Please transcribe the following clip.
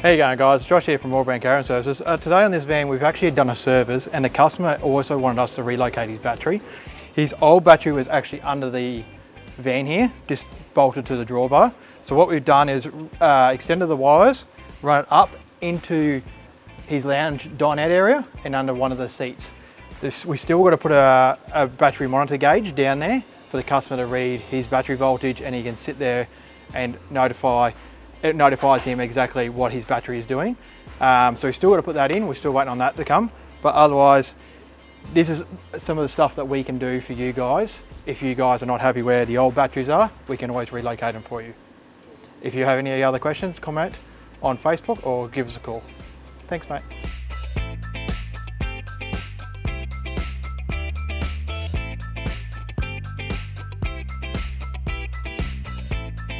How you going, guys? Josh here from AllBrand Caravan Services. Today on this van we've actually done a service, and the customer also wanted us to relocate his battery. His old battery was actually under the van here, just bolted to the drawbar. So what we've done is extended the wires, run it up into his lounge dinette area and under one of the seats. We still got to put a battery monitor gauge down there for the customer to read his battery voltage, and he can sit there and it notifies him exactly what his battery is doing. So we still got to put that in. We're still waiting on that to come. But otherwise, this is some of the stuff that we can do for you guys. If you guys are not happy where the old batteries are, we can always relocate them for you. If you have any other questions, comment on Facebook or give us a call. Thanks, mate.